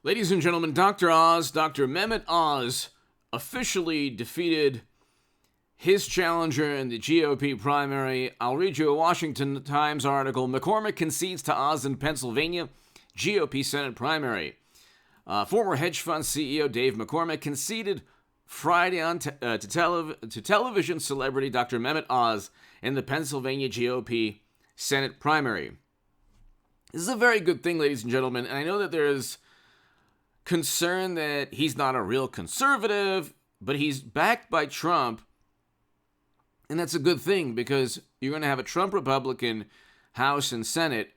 Ladies and gentlemen, Dr. Oz, Dr. Mehmet Oz, officially defeated his challenger in the GOP primary. I'll read you a Washington Times article. McCormick concedes to Oz in Pennsylvania GOP Senate primary. Former hedge fund CEO Dave McCormick conceded Friday to television celebrity Dr. Mehmet Oz in the Pennsylvania GOP Senate primary. This is a very good thing, ladies and gentlemen, and I know that there is concern that he's not a real conservative, but he's backed by Trump, and that's a good thing because you're going to have a Trump Republican House and Senate.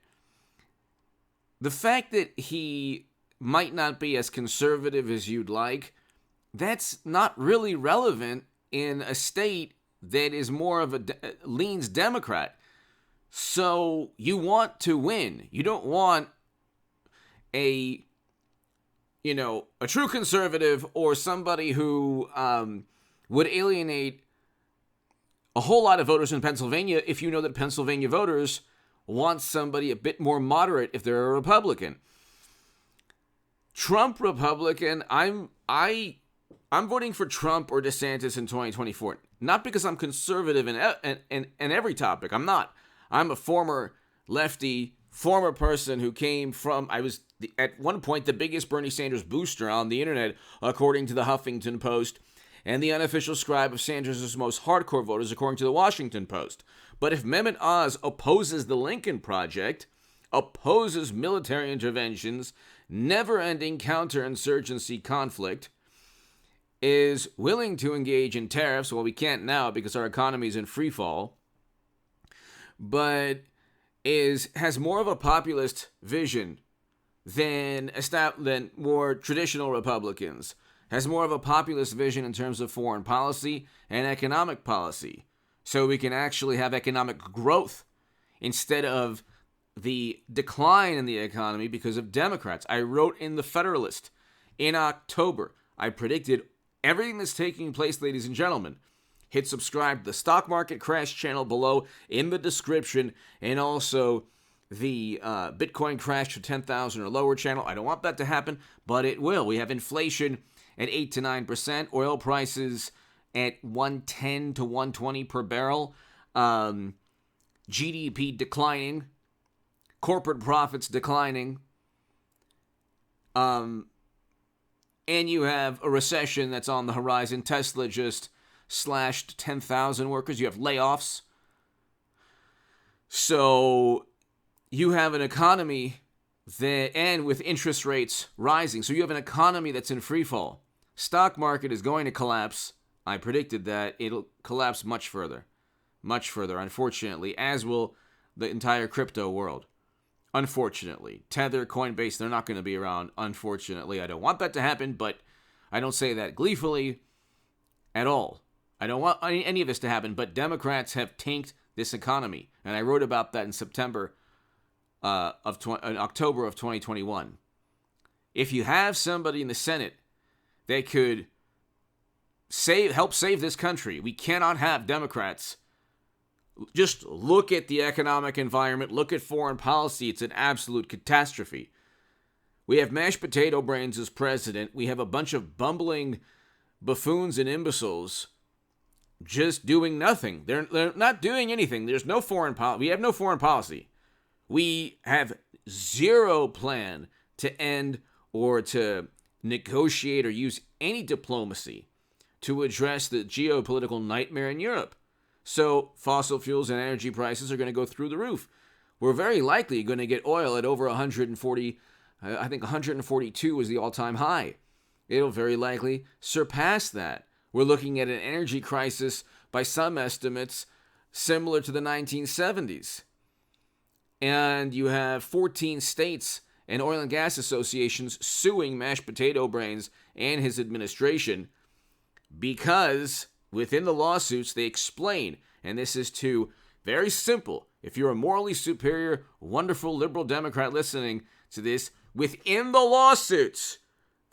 The fact that he might not be as conservative as you'd like, that's not really relevant in a state that is more of leans Democrat. So you want to win. You don't want a true conservative or somebody who would alienate a whole lot of voters in Pennsylvania if you know that Pennsylvania voters want somebody a bit more moderate if they're a Republican. Trump Republican, I'm voting for Trump or DeSantis in 2024. Not because I'm conservative in every topic. I'm not. I'm a former lefty, former person who came from, I was at one point the biggest Bernie Sanders booster on the internet, according to the Huffington Post, and the unofficial scribe of Sanders' most hardcore voters, according to the Washington Post. But if Mehmet Oz opposes the Lincoln Project, opposes military interventions, never-ending counterinsurgency conflict, is willing to engage in tariffs, well, we can't now because our economy is in free fall, but has more of a populist vision than more traditional Republicans, has more of a populist vision in terms of foreign policy and economic policy, so we can actually have economic growth instead of the decline in the economy because of Democrats. I wrote in the Federalist in October, I predicted everything that's taking place, ladies and gentlemen. Hit subscribe to the Stock Market Crash channel below in the description, and also the Bitcoin Crash to 10,000 or lower channel. I don't want that to happen, but it will. We have inflation at 8 to 9%, oil prices at 110 to 120 per barrel, GDP declining, corporate profits declining, and you have a recession that's on the horizon. Tesla just slashed 10,000 workers. You have layoffs. So you have an economy and with interest rates rising. So you have an economy that's in free fall. Stock market is going to collapse. I predicted that it'll collapse much further, unfortunately, as will the entire crypto world. Unfortunately. Tether, Coinbase, they're not going to be around, unfortunately. I don't want that to happen, but I don't say that gleefully at all. I don't want any of this to happen, but Democrats have tanked this economy, and I wrote about that in October of 2021. If you have somebody in the Senate that could help save this country, we cannot have Democrats. Just look at the economic environment, look at foreign policy. It's an absolute catastrophe. We have mashed potato brains as president. We have a bunch of bumbling buffoons and imbeciles just doing nothing. They're not doing anything. There's no foreign policy. We have no foreign policy. We have zero plan to end or to negotiate or use any diplomacy to address the geopolitical nightmare in Europe. So fossil fuels and energy prices are going to go through the roof. We're very likely going to get oil at over 140. I think 142 is the all-time high. It'll very likely surpass that. We're looking at an energy crisis by some estimates similar to the 1970s. And you have 14 states and oil and gas associations suing mashed potato brains and his administration because within the lawsuits they explain, and this is very simple. If you're a morally superior, wonderful liberal Democrat listening to this, within the lawsuits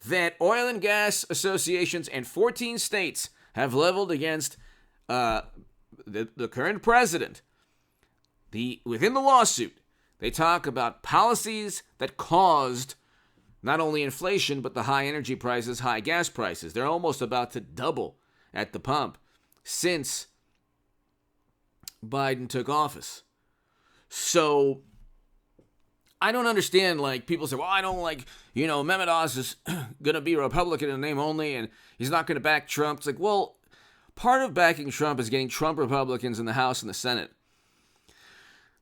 that oil and gas associations and 14 states have leveled against the current president, within the lawsuit, they talk about policies that caused Not only inflation, but the high energy prices, high gas prices. They're almost about to double at the pump since Biden took office. So I don't understand, like, people say, well, I don't like, Mehmet Oz is going to be a Republican in name only, and he's not going to back Trump. It's like, well, part of backing Trump is getting Trump Republicans in the House and the Senate.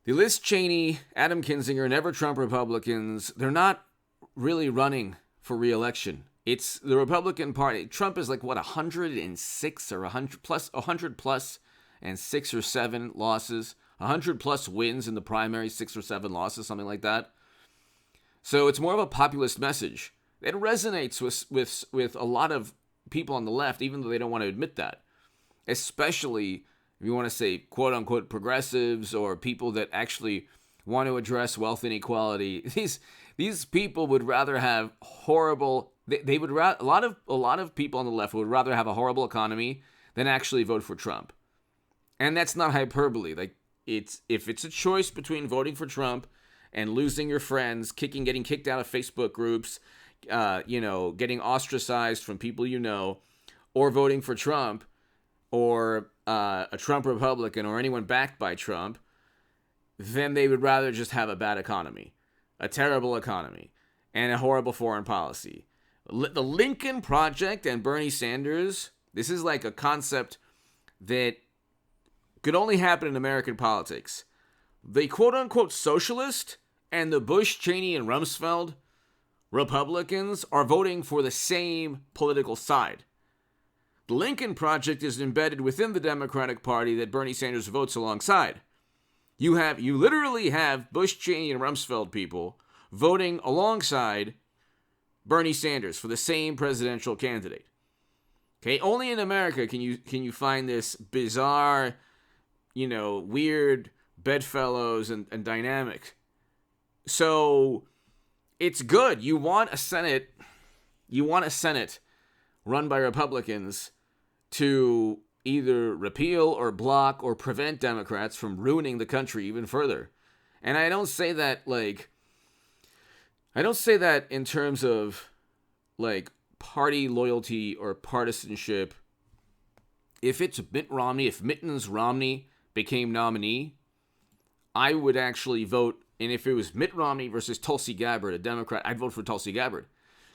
The Liz Cheney, Adam Kinzinger, and ever Trump Republicans, they're not really running for re-election. It's the Republican Party. Trump is like, what, 106 or 100 plus, and 6 or 7 losses. 100 plus wins in the primary, 6 or 7 losses, something like that. So it's more of a populist message. It resonates with a lot of people on the left, even though they don't want to admit that. Especially if you want to say, quote unquote, progressives or people that actually want to address wealth inequality. These people would rather have horrible. They would a lot of people on the left would rather have a horrible economy than actually vote for Trump. And that's not hyperbole. Like, if it's a choice between voting for Trump and losing your friends, getting kicked out of Facebook groups, getting ostracized from people or voting for Trump, or a Trump Republican, or anyone backed by Trump, then they would rather just have a bad economy, a terrible economy, and a horrible foreign policy. The Lincoln Project and Bernie Sanders, this is like a concept that could only happen in American politics. The quote-unquote socialist and the Bush, Cheney, and Rumsfeld Republicans are voting for the same political side. The Lincoln Project is embedded within the Democratic Party that Bernie Sanders votes alongside. You literally have Bush, Cheney, and Rumsfeld people voting alongside Bernie Sanders for the same presidential candidate. Okay, only in America can you find this bizarre, weird bedfellows and dynamic. So it's good. You want a Senate run by Republicans to either repeal or block or prevent Democrats from ruining the country even further. And I don't say that in terms of like party loyalty or partisanship. If it's Mitt Romney, if Mittens Romney became nominee, I would actually vote. And if it was Mitt Romney versus Tulsi Gabbard, a Democrat, I'd vote for Tulsi Gabbard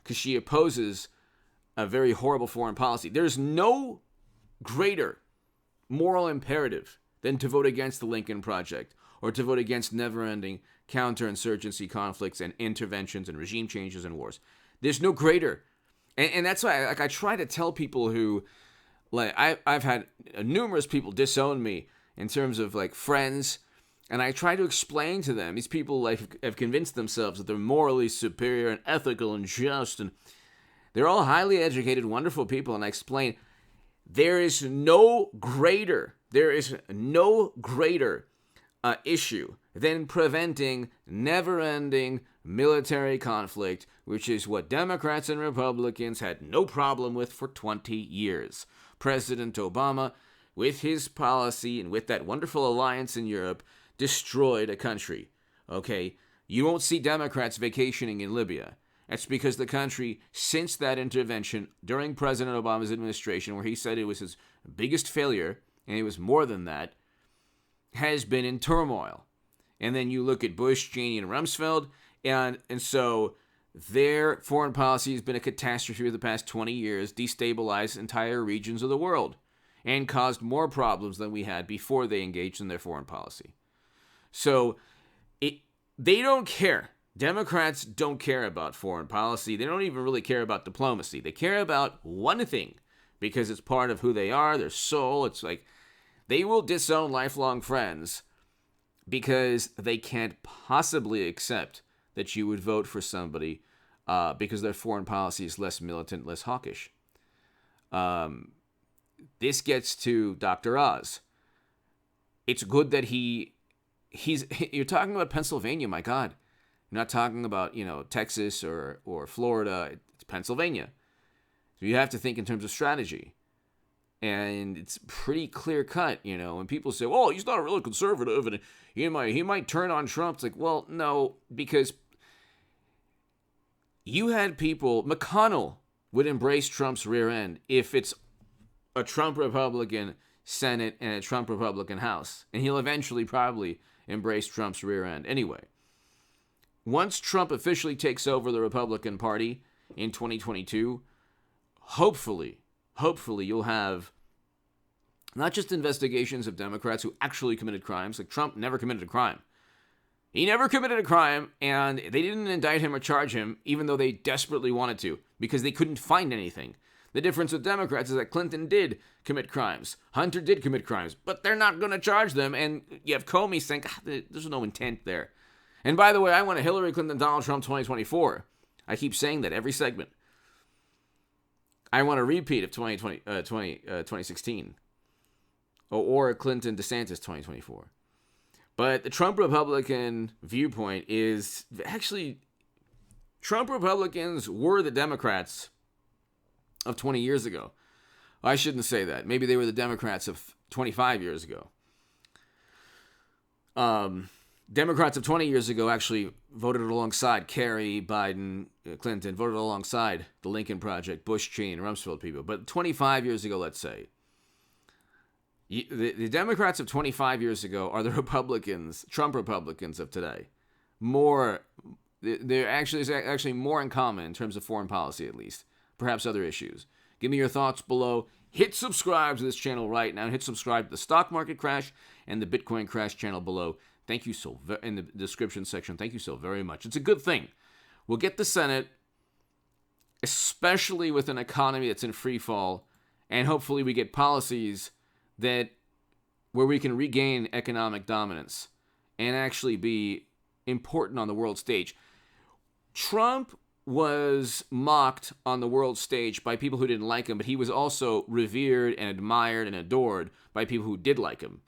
because she opposes a very horrible foreign policy. There's no greater moral imperative than to vote against the Lincoln Project or to vote against never-ending counterinsurgency conflicts and interventions and regime changes and wars. There's no greater. And that's why I try to tell people who, I've had numerous people disown me in terms of friends, and I try to explain to them, these people have convinced themselves that they're morally superior and ethical and just, and they're all highly educated, wonderful people, and I explain there is no greater issue than preventing never-ending military conflict, which is what Democrats and Republicans had no problem with for 20 years. President Obama, with his policy and with that wonderful alliance in Europe, destroyed a country. Okay? You won't see Democrats vacationing in Libya. That's because the country, since that intervention during President Obama's administration, where he said it was his biggest failure, and it was more than that, has been in turmoil. And then you look at Bush, Cheney, and Rumsfeld, and so their foreign policy has been a catastrophe for the past 20 years, destabilized entire regions of the world, and caused more problems than we had before they engaged in their foreign policy. So they don't care. Democrats don't care about foreign policy. They don't even really care about diplomacy. They care about one thing because it's part of who they are, their soul. It's like they will disown lifelong friends because they can't possibly accept that you would vote for somebody because their foreign policy is less militant, less hawkish. This gets to Dr. Oz. It's good that you're talking about Pennsylvania, my God. You're not talking about, Texas or Florida. It's Pennsylvania. So you have to think in terms of strategy. And it's pretty clear cut, when people say, well, he's not a really conservative and he might turn on Trump. It's like, well, no, because you had people, McConnell would embrace Trump's rear end if it's a Trump Republican Senate and a Trump Republican House. And he'll eventually probably embrace Trump's rear end. Anyway, once Trump officially takes over the Republican Party in 2022, hopefully you'll have not just investigations of Democrats who actually committed crimes. Like, Trump never committed a crime. He never committed a crime, and they didn't indict him or charge him, even though they desperately wanted to, because they couldn't find anything. The difference with Democrats is that Clinton did commit crimes. Hunter did commit crimes, but they're not going to charge them, and you have Comey saying, there's no intent there. And by the way, I want a Hillary Clinton, Donald Trump 2024. I keep saying that every segment. I want a repeat of 2016. Or Clinton DeSantis 2024. But the Trump Republican viewpoint is actually, Trump Republicans were the Democrats of 20 years ago. I shouldn't say that. Maybe they were the Democrats of 25 years ago. Democrats of 20 years ago actually voted alongside Kerry, Biden, Clinton, voted alongside the Lincoln Project, Bush, Cheney, and Rumsfeld people. But 25 years ago, let's say, the Democrats of 25 years ago are the Republicans, Trump Republicans of today. There's actually more in common in terms of foreign policy, at least. Perhaps other issues. Give me your thoughts below. Hit subscribe to this channel right now. Hit subscribe to the stock market crash and the Bitcoin crash channel below. Thank you in the description section. Thank you so very much. It's a good thing. We'll get the Senate, especially with an economy that's in free fall, and hopefully we get policies where we can regain economic dominance and actually be important on the world stage. Trump was mocked on the world stage by people who didn't like him, but he was also revered and admired and adored by people who did like him.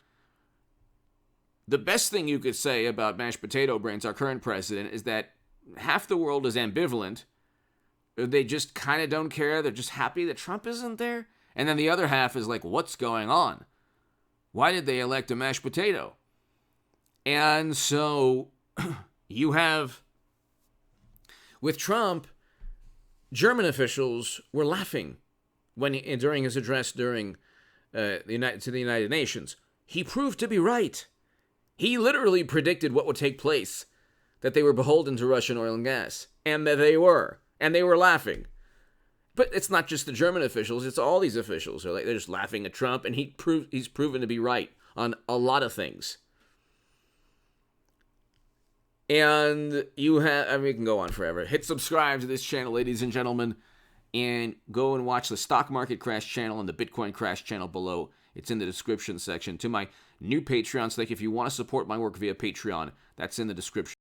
The best thing you could say about mashed potato brains, our current president, is that half the world is ambivalent. They just kind of don't care. They're just happy that Trump isn't there. And then the other half is like, what's going on? Why did they elect a mashed potato? And so you have, with Trump, German officials were laughing during his address to the United Nations. He proved to be right. He literally predicted what would take place, that they were beholden to Russian oil and gas, and that they were. And they were laughing. But it's not just the German officials, it's all these officials. They're just laughing at Trump, and he's proven to be right on a lot of things. And we can go on forever. Hit subscribe to this channel, ladies and gentlemen, and go and watch the Stock Market Crash channel and the Bitcoin Crash channel below. It's in the description section. To my new Patreons, if you want to support my work via Patreon, that's in the description.